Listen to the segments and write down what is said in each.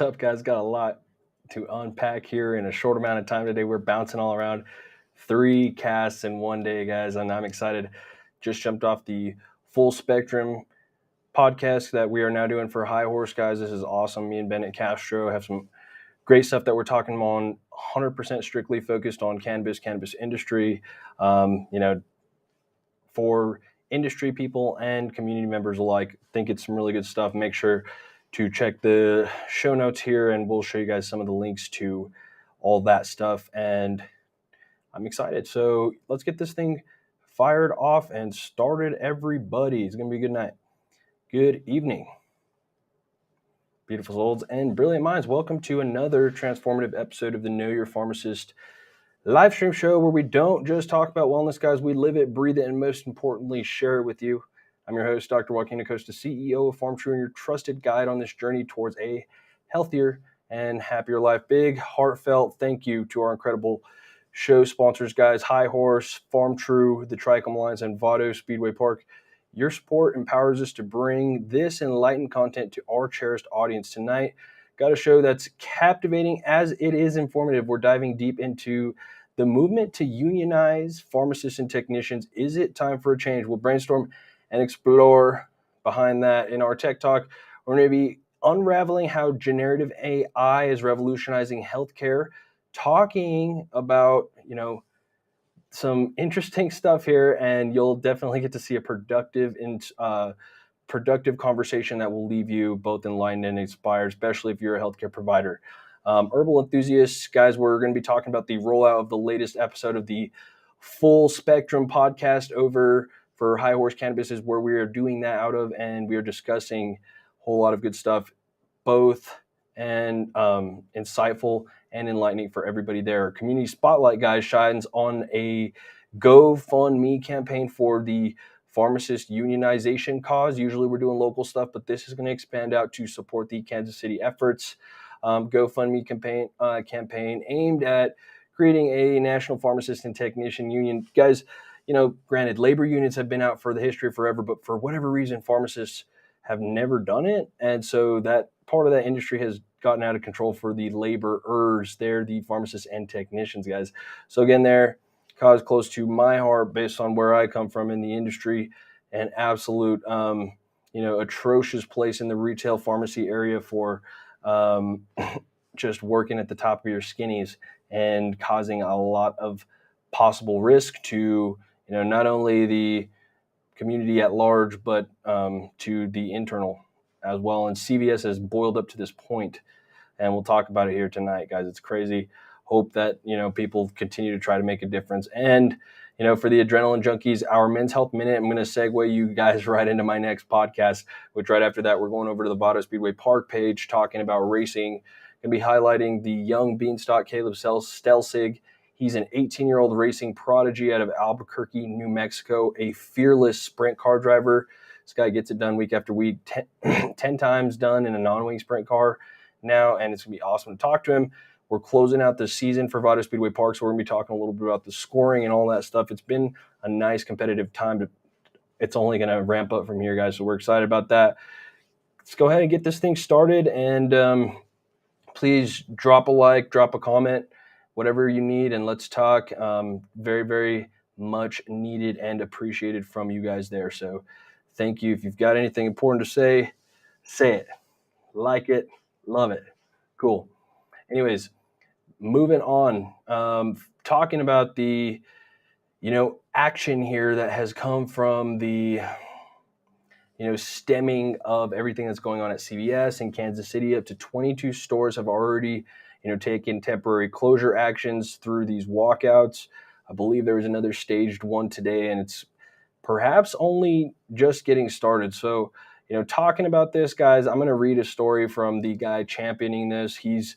What's up, guys? Got a lot to unpack here in a short amount of time today. We're bouncing all around 3 casts in one day, guys, and I'm excited. Just jumped off the full spectrum podcast that we are now doing for High Horse, guys. This is awesome. Me and Bennett Castro have some great stuff that we're talking on, 100% strictly focused on cannabis industry, for industry people and community members alike. Think it's some really good stuff. Make sure to check the show notes here, and we'll show you guys some of the links to all that stuff. And I'm excited. So let's get this thing fired off and started, everybody. It's going to be a good night. Good evening, beautiful souls and brilliant minds. Welcome to another transformative episode of the Know Your Pharmacist live stream show, where we don't just talk about wellness, guys. We live it, breathe it, and most importantly, share it with you. I'm your host, Dr. Joaquin Acosta, CEO of Pharmtrue, and your trusted guide on this journey towards a healthier and happier life. Big, heartfelt thank you to our incredible show sponsors, guys. High Horse, Pharmtrue, the Trichome Alliance, and Vado Speedway Park. Your support empowers us to bring this enlightened content to our cherished audience tonight. Got a show that's captivating as it is informative. We're diving deep into the movement to unionize pharmacists and technicians. Is it time for a change? We'll brainstorm and explore behind that in our tech talk. We're going to be unraveling how generative AI is revolutionizing healthcare, talking about, some interesting stuff here, and you'll definitely get to see a productive conversation that will leave you both enlightened and inspired, especially if you're a healthcare provider. Herbal enthusiasts, guys, we're going to be talking about the rollout of the latest episode of the Full Spectrum podcast over for High Horse Cannabis, is where we are doing that out of, and we are discussing a whole lot of good stuff, both and insightful and enlightening for everybody there. Community Spotlight, guys, shines on a GoFundMe campaign for the pharmacist unionization cause. Usually we're doing local stuff, but this is going to expand out to support the Kansas City efforts. GoFundMe campaign aimed at creating a national pharmacist and technician union. Guys, granted, labor unions have been out for the history forever, but for whatever reason, pharmacists have never done it. And so that part of that industry has gotten out of control for the laborers. They're the pharmacists and technicians, guys. So again, they're cause close to my heart based on where I come from in the industry. An absolute, atrocious place in the retail pharmacy area for just working at the top of your skinnies and causing a lot of possible risk to, not only the community at large, but to the internal as well. And CVS has boiled up to this point, and we'll talk about it here tonight, guys. It's crazy. Hope that, people continue to try to make a difference. And, for the adrenaline junkies, our Men's Health Minute, I'm going to segue you guys right into my next podcast, which right after that, we're going over to the Vado Speedway Park page, talking about racing. Going to be highlighting the young beanstalk Caleb Stelzig. He's an 18-year-old racing prodigy out of Albuquerque, New Mexico, a fearless sprint car driver. This guy gets it done week after week, 10 times done in a non-wing sprint car now, and it's going to be awesome to talk to him. We're closing out the season for Vado Speedway Park, so we're going to be talking a little bit about the scoring and all that stuff. It's been a nice competitive time. It's only going to ramp up from here, guys, so we're excited about that. Let's go ahead and get this thing started, and please drop a like, drop a comment, whatever you need, and let's talk. Very, very much needed and appreciated from you guys there. So thank you. If you've got anything important to say it. Like it, love it. Cool. Anyways, moving on, talking about the, action here that has come from the, stemming of everything that's going on at CVS in Kansas City. Up to 22 stores have already, taken temporary closure actions through these walkouts. I believe there was another staged one today, and it's perhaps only just getting started. So, talking about this, guys, I'm going to read a story from the guy championing this. He's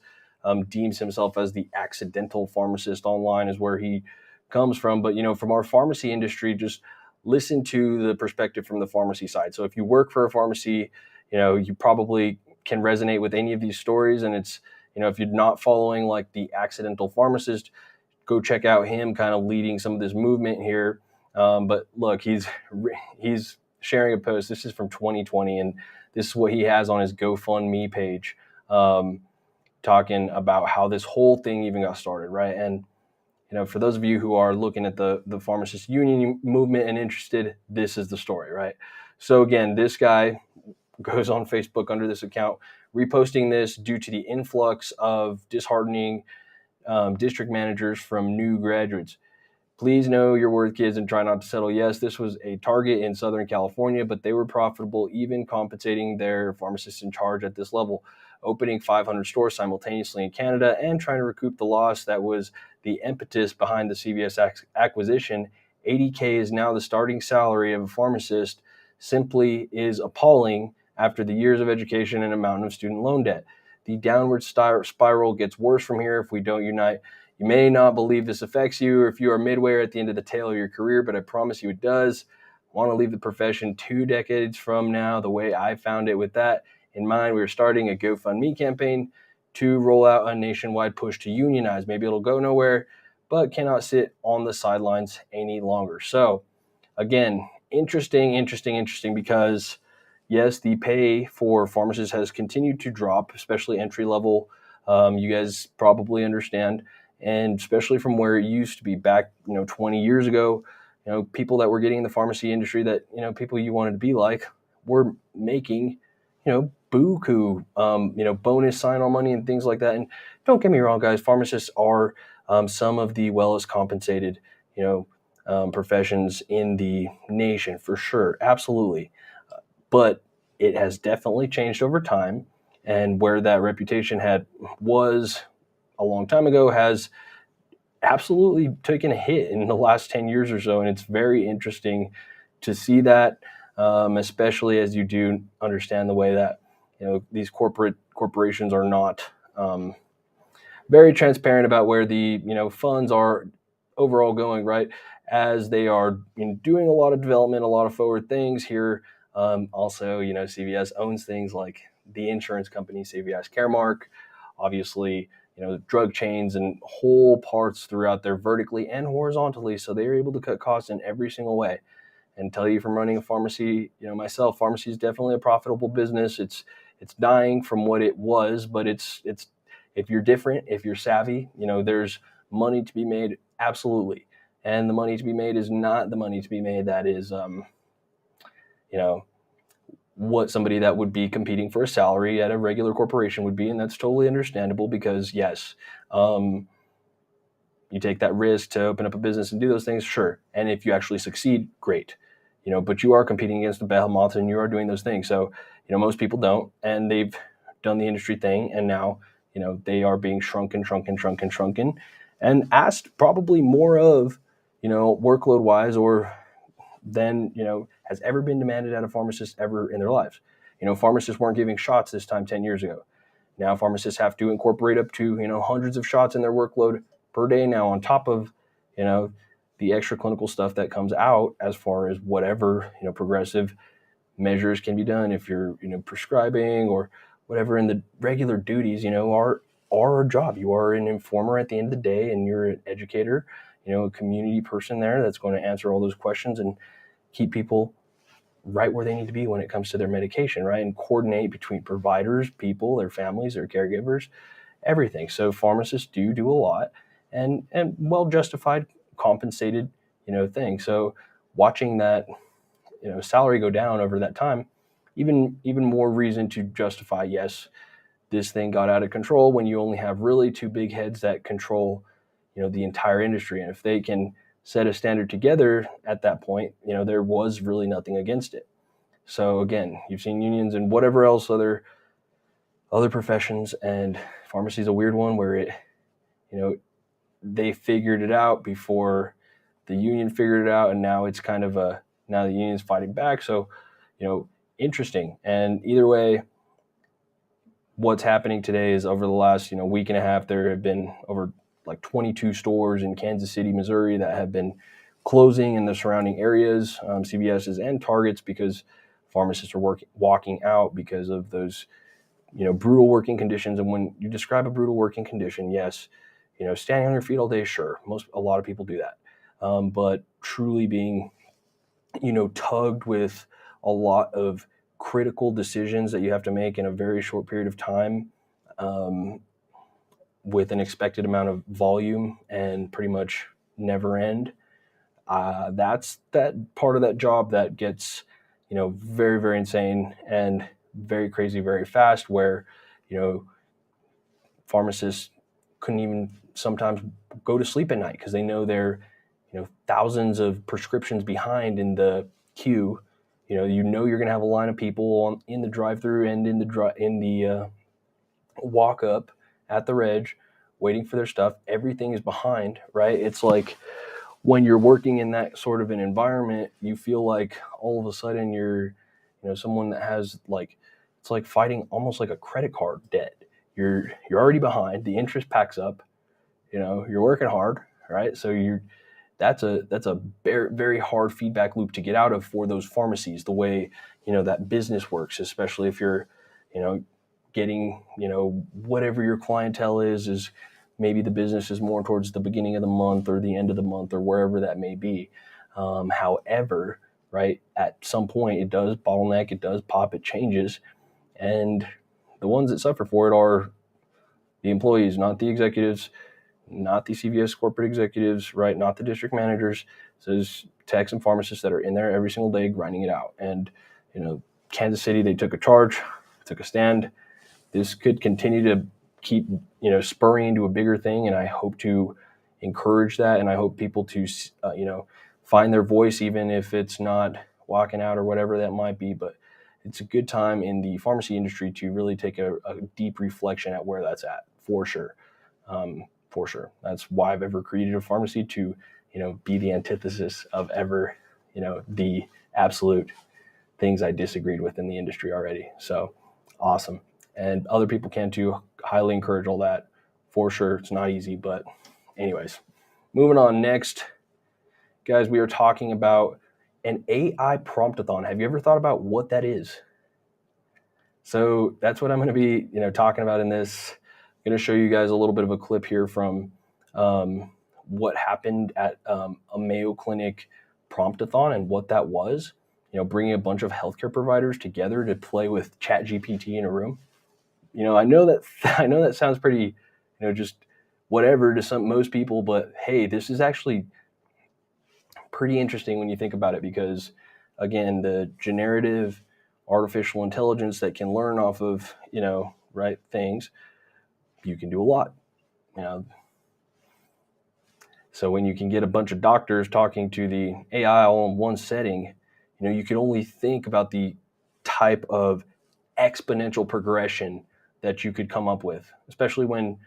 deems himself as the accidental pharmacist online is where he comes from. But, from our pharmacy industry, just listen to the perspective from the pharmacy side. So if you work for a pharmacy, you probably can resonate with any of these stories. And it's, if you're not following like the accidental pharmacist, go check out him kind of leading some of this movement here. But look, he's sharing a post. This is from 2020, and this is what he has on his GoFundMe page. talking about how this whole thing even got started, right? And for those of you who are looking at the pharmacist union movement and interested, this is the story, right? So again, this guy goes on Facebook under this account, reposting this due to the influx of disheartening district managers from new graduates. Please know your worth, kids, and try not to settle. Yes, this was a target in Southern California, but they were profitable, even compensating their pharmacists in charge at this level, opening 500 stores simultaneously in Canada and trying to recoup the loss that was the impetus behind the CVS acquisition. $80K is now the starting salary of a pharmacist, simply is appalling after the years of education and a mountain of student loan debt. The downward spiral gets worse from here if we don't unite. You may not believe this affects you, or if you are midway or at the end of the tail of your career, but I promise you it does. Want to leave the profession 2 decades from now the way I found it. With that in mind, we're starting a GoFundMe campaign to roll out a nationwide push to unionize. Maybe it'll go nowhere, but cannot sit on the sidelines any longer. So again, interesting because yes, the pay for pharmacists has continued to drop, especially entry level. You guys probably understand. And especially from where it used to be back, 20 years ago, people that were getting in the pharmacy industry that, people you wanted to be like were making, buku, bonus sign-on money and things like that. And don't get me wrong, guys, pharmacists are some of the wellest compensated, professions in the nation for sure. Absolutely. But it has definitely changed over time. And where that reputation was a long time ago has absolutely taken a hit in the last 10 years or so. And it's very interesting to see that, especially as you do understand the way that, these corporations are not very transparent about where the, funds are overall going, right? As they are doing a lot of development, a lot of forward things here. Also, CVS owns things like the insurance company, CVS Caremark, obviously, drug chains and whole parts throughout there vertically and horizontally. So they are able to cut costs in every single way. And tell you from running a pharmacy, myself, pharmacy is definitely a profitable business. It's dying from what it was, but it's if you're different, if you're savvy, there's money to be made, absolutely. And the money to be made is not the money to be made that is, what somebody that would be competing for a salary at a regular corporation would be. And that's totally understandable because, yes, you take that risk to open up a business and do those things, sure. And if you actually succeed, great. But you are competing against the behemoths and you are doing those things. So, most people don't, and they've done the industry thing. And now, they are being shrunken and asked probably more of, workload wise or than, has ever been demanded at a pharmacist ever in their lives. Pharmacists weren't giving shots this time 10 years ago. Now pharmacists have to incorporate up to, hundreds of shots in their workload per day now on top of, the extra clinical stuff that comes out as far as whatever, progressive measures can be done if you're, prescribing or whatever in the regular duties, are a job. You are an informer at the end of the day and you're an educator, a community person there that's going to answer all those questions and keep people right where they need to be when it comes to their medication, right? And coordinate between providers, people, their families, their caregivers, everything. So pharmacists do a lot and well justified, compensated, thing. So watching that, salary go down over that time, even more reason to justify, yes, this thing got out of control when you only have really two big heads that control, the entire industry. And if they can set a standard together at that point, there was really nothing against it. So again, you've seen unions and whatever else other professions, and pharmacy is a weird one where it, they figured it out before the union figured it out, and now it's kind of now the union's fighting back. So, interesting. And either way, what's happening today is over the last, week and a half, there have been over like 22 stores in Kansas City, Missouri that have been closing in the surrounding areas, CVS's and Targets, because pharmacists are walking out because of those, brutal working conditions. And when you describe a brutal working condition, yes, standing on your feet all day, sure. A lot of people do that. But truly being, tugged with a lot of critical decisions that you have to make in a very short period of time, with an expected amount of volume and pretty much never end. That's that part of that job that gets, very, very insane and very crazy, very fast, where, pharmacists couldn't even sometimes go to sleep at night because they know they're, thousands of prescriptions behind in the queue. You're going to have a line of people in the drive-through and in the walk up at the reg waiting for their stuff. Everything is behind, right? It's like when you're working in that sort of an environment, you feel like all of a sudden you're, someone that has it's like fighting almost like a credit card debt. You're already behind. The interest packs up. You're working hard, right? So that's a very, very hard feedback loop to get out of for those pharmacies. The way that business works, especially if you're, getting whatever your clientele is maybe the business is more towards the beginning of the month or the end of the month or wherever that may be. However, right, at some point it does bottleneck, it does pop, it changes. And the ones that suffer for it are the employees, not the executives, not the CVS corporate executives, right? Not the district managers. So there's techs and pharmacists that are in there every single day grinding it out. And, Kansas City, they took a charge, took a stand. This could continue to keep, spurring into a bigger thing. And I hope to encourage that. And I hope people to, find their voice, even if it's not walking out or whatever that might be. But it's a good time in the pharmacy industry to really take a deep reflection at where that's at, for sure. For sure. That's why I've ever created a pharmacy, to, be the antithesis of ever, the absolute things I disagreed with in the industry already. So awesome. And other people can too. Highly encourage all that, for sure. It's not easy, but anyways, moving on. Next, guys, we are talking about an AI Prompt-A-Thon. Have you ever thought about what that is? So that's what I'm going to be, talking about in this. I'm going to show you guys a little bit of a clip here from what happened at a Mayo Clinic Prompt-A-Thon and what that was. Bringing a bunch of healthcare providers together to play with ChatGPT in a room. I know that sounds pretty, just whatever to most people, but hey, this is actually pretty interesting when you think about it, because again, the generative artificial intelligence that can learn off of, right, things, you can do a lot, So when you can get a bunch of doctors talking to the AI all in one setting, you can only think about the type of exponential progression that you could come up with, especially when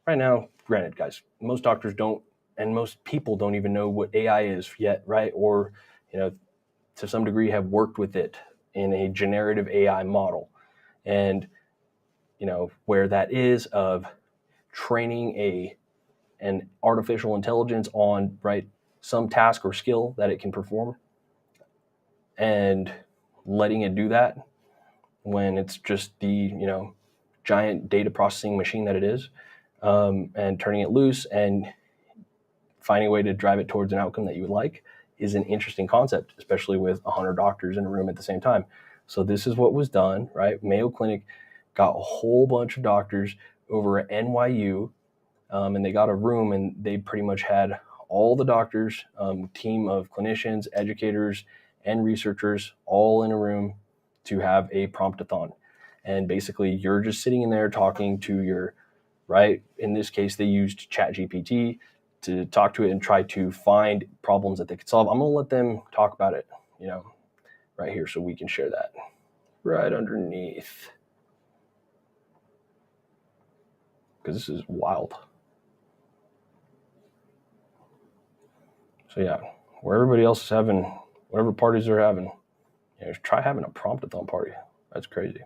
right now, granted, guys, most doctors don't, and most people don't even know what AI is yet, right? Or, to some degree have worked with it in a generative AI model. And, where that is of training an artificial intelligence on, right, some task or skill that it can perform, and letting it do that when it's just the, giant data processing machine that it is, and turning it loose and finding a way to drive it towards an outcome that you would like is an interesting concept, especially with 100 doctors in a room at the same time. So this is what was done, right? Mayo Clinic got a whole bunch of doctors over at NYU, and they got a room, and they pretty much had all the doctors, team of clinicians, educators, and researchers all in a room to have a Prompt-A-Thon. And basically you're just sitting in there talking to your, right, in this case, they used ChatGPT to talk to it and try to find problems that they could solve. I'm going to let them talk about it, right here, so we can share that right underneath, because this is wild. So yeah, where everybody else is having whatever parties they're having, try having a Prompt-A-Thon party. That's crazy.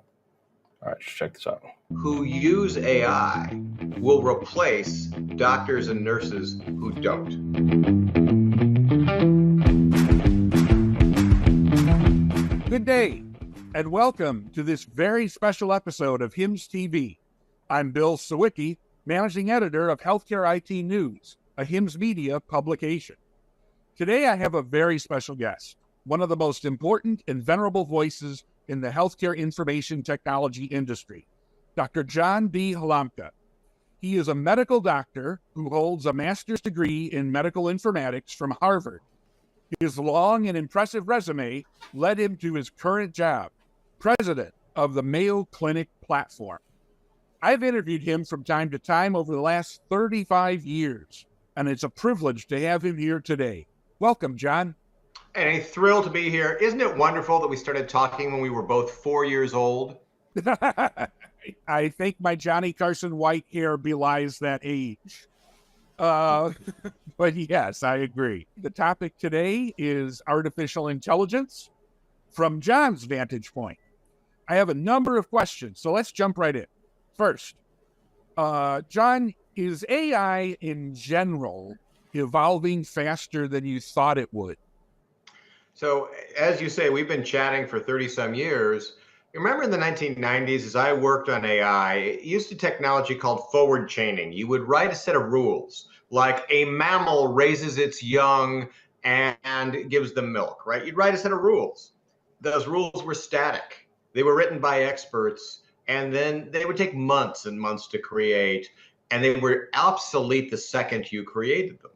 All right, let's check this out. Who use AI will replace doctors and nurses who don't. Good day, and welcome to this very special episode of HIMSS TV. I'm Bill Sawicki, Managing Editor of Healthcare IT News, a HIMSS Media publication. Today I have a very special guest, one of the most important and venerable voices in the healthcare information technology industry, Dr. John B. Halamka. He is a medical doctor who holds a master's degree in medical informatics from Harvard. His long and impressive resume led him to his current job, president of the Mayo Clinic platform. I've interviewed him from time to time over the last 35 years, and it's a privilege to have him here today. Welcome, John. And a thrill to be here. Isn't it wonderful that we started talking when we were both 4 years old? I think my Johnny Carson white hair belies that age. But yes, I agree. The topic today is artificial intelligence from John's vantage point. I have a number of questions, so let's jump right in. First, John, is AI in general evolving faster than you thought it would? So, as you say, we've been chatting for 30 some years. Remember in the 1990s, as I worked on AI, it used a technology called forward chaining. You would write a set of rules, like a mammal raises its young and gives them milk, right? You'd write a set of rules. Those rules were static. They were written by experts, and then they would take months and months to create, and they were obsolete the second you created them.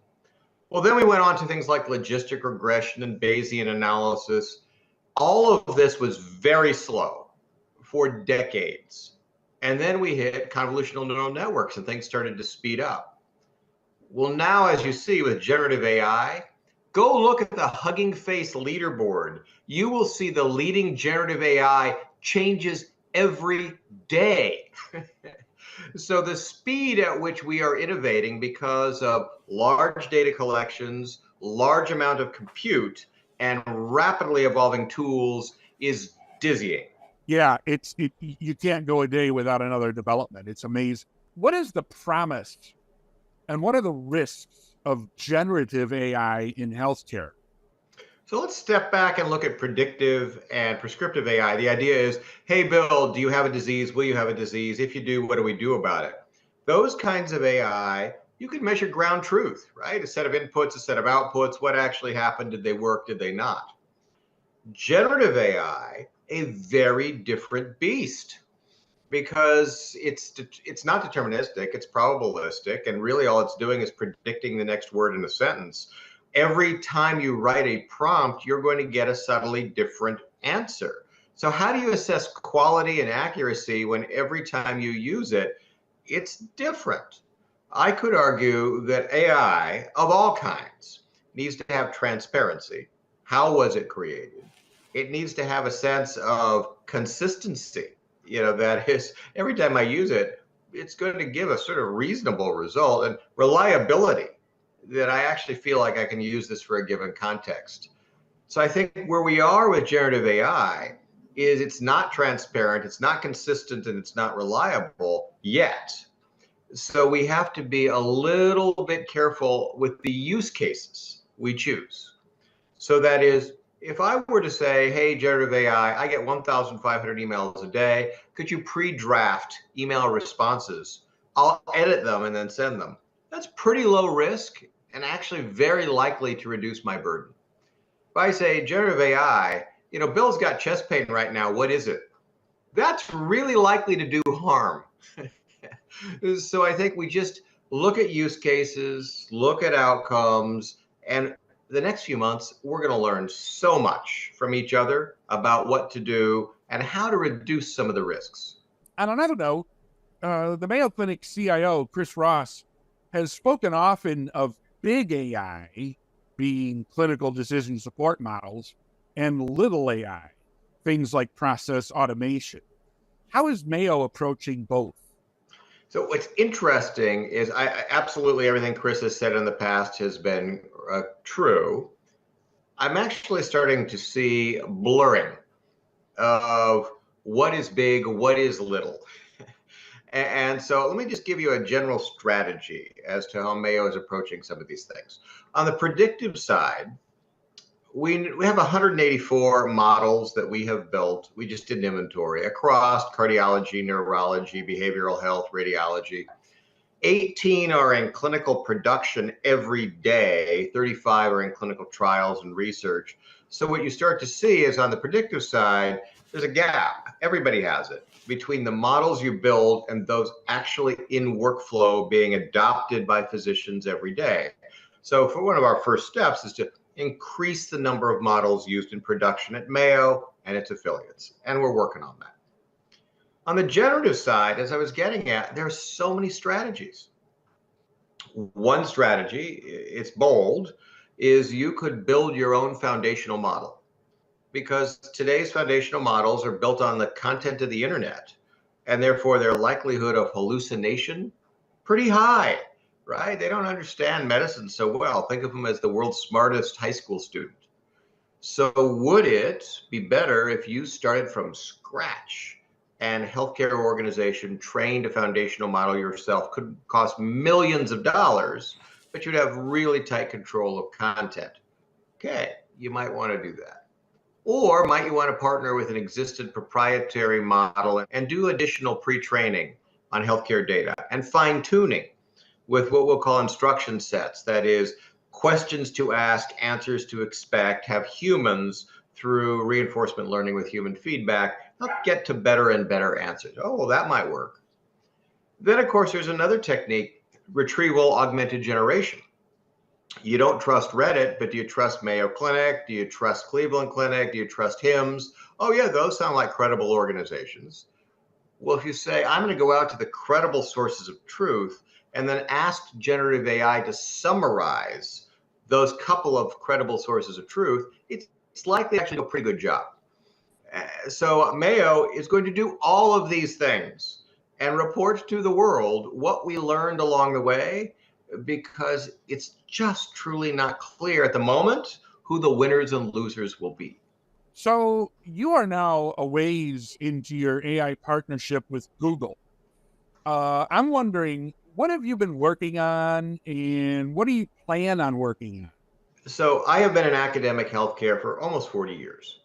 Well, then we went on to things like logistic regression and Bayesian analysis. All of this was very slow for decades. And then we hit convolutional neural networks and things started to speed up. Well, now, as you see with generative AI, go look at the Hugging Face leaderboard. You will see the leading generative AI changes every day. So the speed at which we are innovating because of large data collections, large amount of compute, and rapidly evolving tools is dizzying. Yeah, you can't go a day without another development. It's amazing. What is the promise and what are the risks of generative AI in healthcare? So let's step back and look at predictive and prescriptive AI. The idea is, hey, Bill, do you have a disease? Will you have a disease? If you do, what do we do about it? Those kinds of AI, you can measure ground truth, right? A set of inputs, a set of outputs. What actually happened? Did they work? Did they not? Generative AI, a very different beast because it's not deterministic, it's probabilistic, and really all it's doing is predicting the next word in a sentence. Every time you write a prompt, you're going to get a subtly different answer. So how do you assess quality and accuracy when every time you use it, it's different? I could argue that AI of all kinds needs to have transparency. How was it created? It needs to have a sense of consistency. That is, every time I use it, it's going to give a sort of reasonable result, and reliability, that I actually feel like I can use this for a given context. So I think where we are with generative AI is it's not transparent, it's not consistent, and it's not reliable yet. So we have to be a little bit careful with the use cases we choose. So that is, if I were to say, hey, generative AI, I get 1,500 emails a day. Could you pre-draft email responses? I'll edit them and then send them. That's pretty low risk and actually very likely to reduce my burden. If I say generative AI, Bill's got chest pain right now. What is it? That's really likely to do harm. So I think we just look at use cases, look at outcomes, and the next few months, we're going to learn so much from each other about what to do and how to reduce some of the risks. On another note, the Mayo Clinic CIO, Chris Ross, has spoken often of big AI being clinical decision support models and little AI, things like process automation. How is Mayo approaching both? So what's interesting is absolutely everything Chris has said in the past has been true. I'm actually starting to see blurring of what is big, what is little. And so let me just give you a general strategy as to how Mayo is approaching some of these things. On the predictive side, we have 184 models that we have built. We just did an inventory across cardiology, neurology, behavioral health, radiology. 18 are in clinical production every day. 35 are in clinical trials and research. So what you start to see is on the predictive side, There's a gap. Everybody has it between the models you build and those actually in workflow being adopted by physicians every day. So for one of our first steps is to increase the number of models used in production at Mayo and its affiliates. And we're working on that. On the generative side, as I was getting at, there are so many strategies. One strategy, it's bold, is you could build your own foundational model, because today's foundational models are built on the content of the internet, and therefore their likelihood of hallucination pretty high, right? They don't understand medicine so well. Think of them as the world's smartest high school student. So would it be better if you started from scratch and a healthcare organization trained a foundational model yourself? Could cost millions of dollars, but you'd have really tight control of content. Okay, you might want to do that. Or might you want to partner with an existing proprietary model and do additional pre-training on healthcare data and fine-tuning with what we'll call instruction sets. That is, questions to ask, answers to expect, have humans through reinforcement learning with human feedback help get to better and better answers. Oh, well, that might work. Then, of course, there's another technique, retrieval augmented generation. You don't trust Reddit, but do you trust Mayo Clinic? Do you trust Cleveland Clinic? Do you trust HIMSS? Oh, yeah, those sound like credible organizations. Well, if you say, I'm going to go out to the credible sources of truth and then ask generative AI to summarize those couple of credible sources of truth, it's likely to actually do a pretty good job. So Mayo is going to do all of these things and report to the world what we learned along the way, because it's just truly not clear at the moment who the winners and losers will be. So you are now a ways into your AI partnership with Google. I'm wondering, what have you been working on and what do you plan on working on? So I have been in academic healthcare for almost 40 years.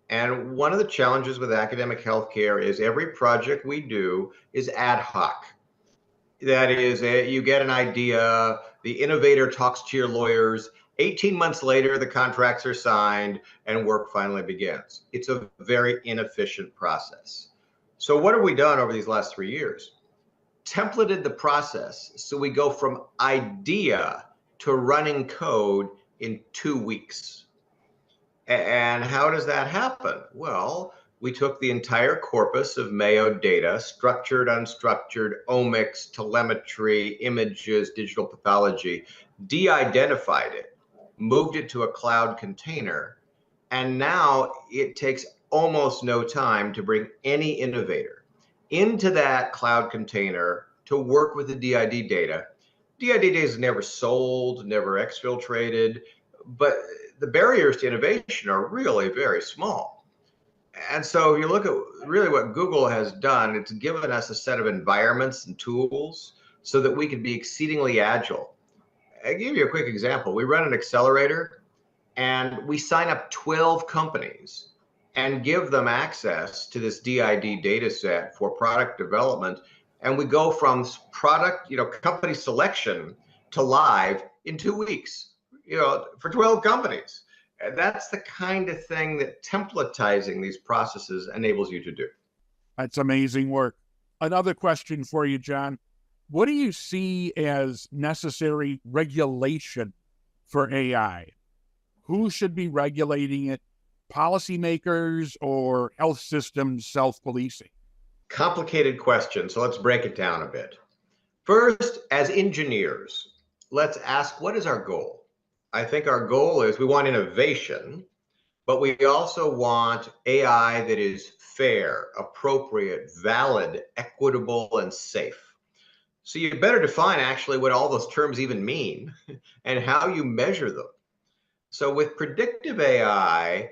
And one of the challenges with academic healthcare is every project we do is ad hoc. That is, you get an idea, the innovator talks to your lawyers, 18 months later, the contracts are signed and work finally begins. It's a very inefficient process. So what have we done over these last 3 years? Templated the process so we go from idea to running code in 2 weeks. And how does that happen? Well, we took the entire corpus of Mayo data, structured, unstructured, omics, telemetry, images, digital pathology, de-identified it, moved it to a cloud container, and now it takes almost no time to bring any innovator into that cloud container to work with the DID data. DID data is never sold, never exfiltrated, but the barriers to innovation are really very small. And so you look at really what Google has done, it's given us a set of environments and tools so that we can be exceedingly agile. I'll give you a quick example. We run an accelerator and we sign up 12 companies and give them access to this DID data set for product development. And we go from product, company selection to live in 2 weeks, for 12 companies. And that's the kind of thing that templatizing these processes enables you to do. That's amazing work. Another question for you, John. What do you see as necessary regulation for AI? Who should be regulating it? Policymakers or health systems self-policing? Complicated question, so let's break it down a bit. First, as engineers, let's ask, what is our goal? I think our goal is we want innovation, but we also want AI that is fair, appropriate, valid, equitable, and safe. So you better define actually what all those terms even mean and how you measure them. So with predictive AI,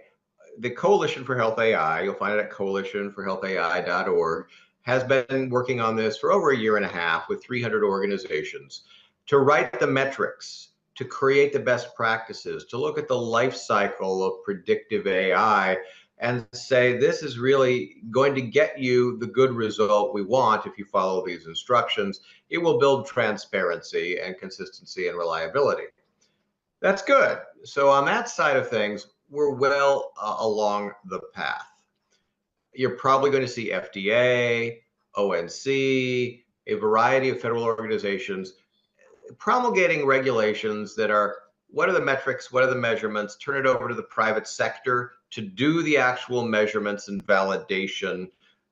the Coalition for Health AI, you'll find it at coalitionforhealthai.org, has been working on this for over 1.5 years with 300 organizations to write the metrics, to create the best practices, to look at the life cycle of predictive AI and say, this is really going to get you the good result we want if you follow these instructions. It will build transparency and consistency and reliability. That's good. So on that side of things, we're well along the path. you're probably going to see FDA, ONC, a variety of federal organizations promulgating regulations that are, what are the metrics, what are the measurements, turn it over to the private sector to do the actual measurements and validation.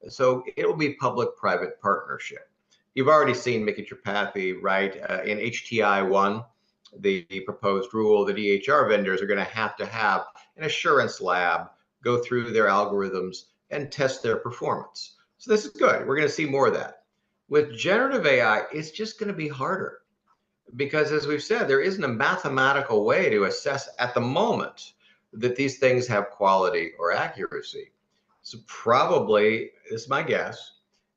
So it'll be public-private partnership. You've already seen Mickey right? In HTI-1, the proposed rule, the DHR vendors are going to have an assurance lab go through their algorithms and test their performance. So this is good. We're going to see more of that. With generative AI, it's just going to be harder because, as we've said, there isn't a mathematical way to assess at the moment that these things have quality or accuracy. So probably, this is my guess,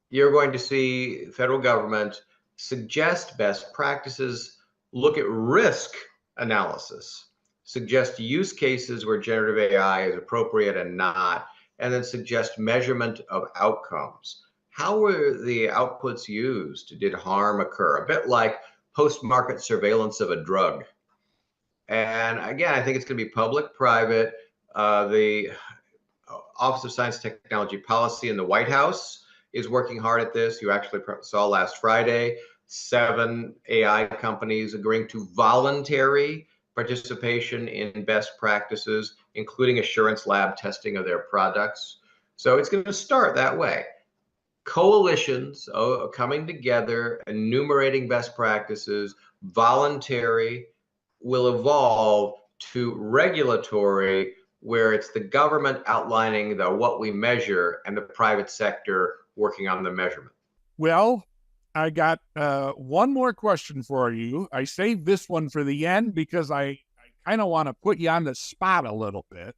you're going to see federal government suggest best practices, look at risk analysis, suggest use cases where generative AI is appropriate and not, and then suggest measurement of outcomes. How were the outputs used? Did harm occur? A bit like post-market surveillance of a drug. And again, I think it's going to be public-private. The Office of Science and Technology Policy in the White House is working hard at this. You actually saw last Friday 7 AI companies agreeing to voluntary participation in best practices, including assurance lab testing of their products. So it's going to start that way. Coalitions coming together, enumerating best practices, voluntary, will evolve to regulatory, where it's the government outlining what we measure and the private sector working on the measurement. Well, I got one more question for you. I saved this one for the end because I kind of want to put you on the spot a little bit.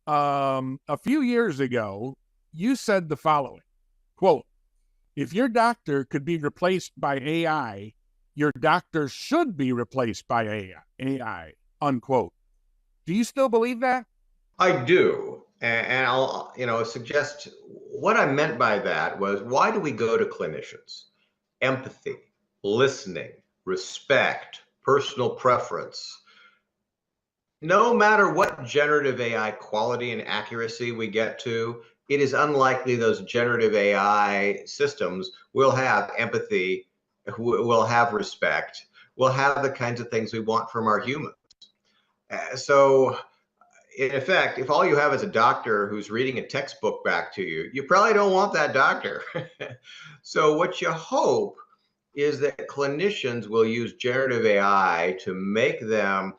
A few years ago, you said the following, quote, "If your doctor could be replaced by AI, your doctor should be replaced by AI, unquote." Do you still believe that? I do. And I'll, suggest what I meant by that was, why do we go to clinicians? Empathy, listening, respect, personal preference. No matter what generative AI quality and accuracy we get to, it is unlikely those generative AI systems will have empathy, will have respect, will have the kinds of things we want from our humans. So, in effect, if all you have is a doctor who's reading a textbook back to you, you probably don't want that doctor. So what you hope is that clinicians will use generative AI to make them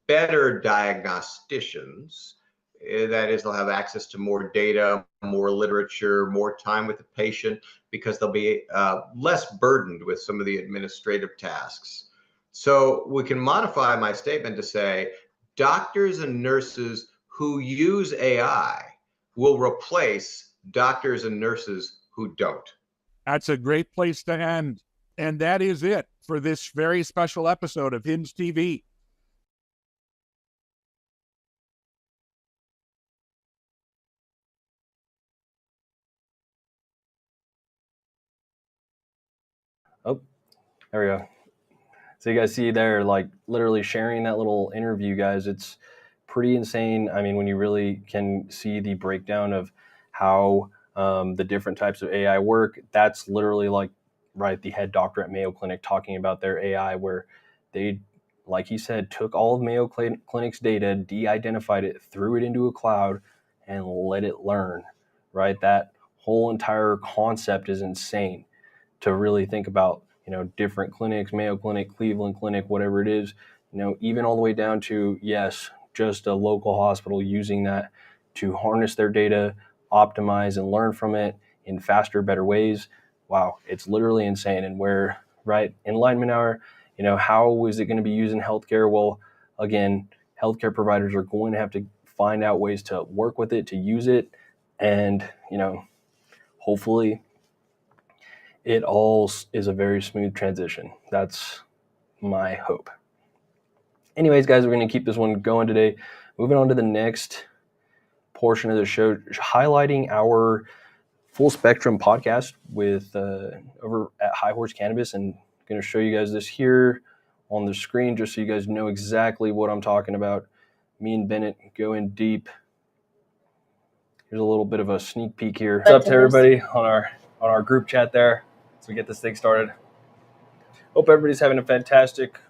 better diagnosticians. That is, they'll have access to more data, more literature, more time with the patient, because they'll be less burdened with some of the administrative tasks. So we can modify my statement to say, doctors and nurses who use AI will replace doctors and nurses who don't. That's a great place to end. And that is it for this very special episode of HIMSS TV. Oh, there we go. So you guys see there, like literally sharing that little interview, guys. It's pretty insane. I mean, when you really can see the breakdown of how the different types of AI work, that's literally like, right, the head doctor at Mayo Clinic talking about their AI, where they, like he said, took all of Mayo Clinic's data, de-identified it, threw it into a cloud, and let it learn, right? That whole entire concept is insane to really think about, different clinics, Mayo Clinic, Cleveland Clinic, whatever it is, even all the way down to, yes, just a local hospital using that to harness their data, optimize and learn from it in faster, better ways. Wow, it's literally insane. And where, right, Enlightenment Hour, how is it going to be used in healthcare? Well, again, healthcare providers are going to have to find out ways to work with it, to use it, and, hopefully it all is a very smooth transition. That's my hope. Anyways, guys, we're going to keep this one going today. Moving on to the next portion of the show, highlighting our full spectrum podcast with over at High Horse Cannabis, and I'm going to show you guys this here on the screen just so you guys know exactly what I'm talking about. Me and Bennett go in deep. Here's a little bit of a sneak peek here. What's up to everybody on our group chat there as we get this thing started. Hope everybody's having a fantastic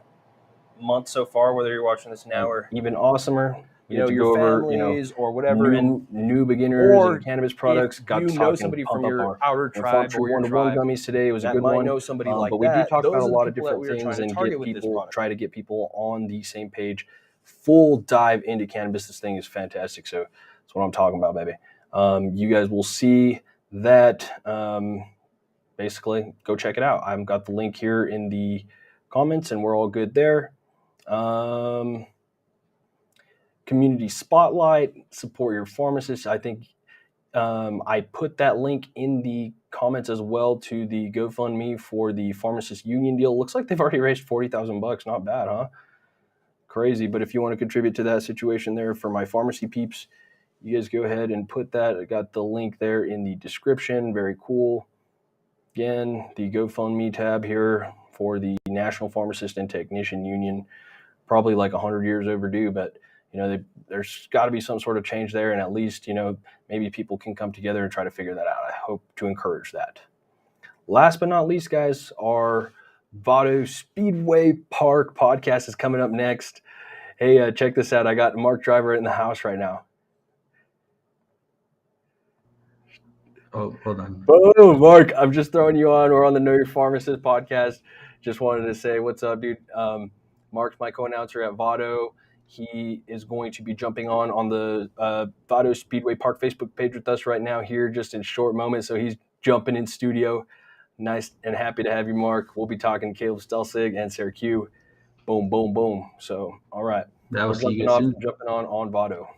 month so far, whether you're watching this now or even awesomer. Your families or whatever, new beginners or in cannabis products. Got to know somebody from your outer tribe or your tribe. Gummies today was a good one. Know somebody like but we do talk about a lot of different things and try to get people on the same page. Full dive into cannabis. This thing is fantastic. So that's what I'm talking about, baby. You guys will see that. Basically, go check it out. I've got the link here in the comments, and we're all good there. Community spotlight, support your pharmacist. I think I put that link in the comments as well to the GoFundMe for the pharmacist union deal. Looks like they've already raised $40,000. Not bad, huh? Crazy. But if you want to contribute to that situation there for my pharmacy peeps, you guys go ahead and put that. I got the link there in the description. Very cool. Again, the GoFundMe tab here for the National Pharmacist and Technician Union. Probably like 100 years overdue, but there's got to be some sort of change there, and at least maybe people can come together and try to figure that out. I hope to encourage that. Last but not least, guys, our Vado Speedway Park podcast is coming up next. Hey, check this out. I got Mark Driver in the house right now. Oh, hold on. Oh, Mark, I'm just throwing you on. We're on the Know Your Pharmacist podcast. Just wanted to say what's up, dude. Mark's my co-announcer at Vado. He is going to be jumping on the Vado Speedway Park Facebook page with us right now here just in short moments. So he's jumping in studio. Nice and happy to have you, Mark. We'll be talking Caleb Stelzig and Sarah Q. Boom, boom, boom. So, all right. That was jumping on Vado.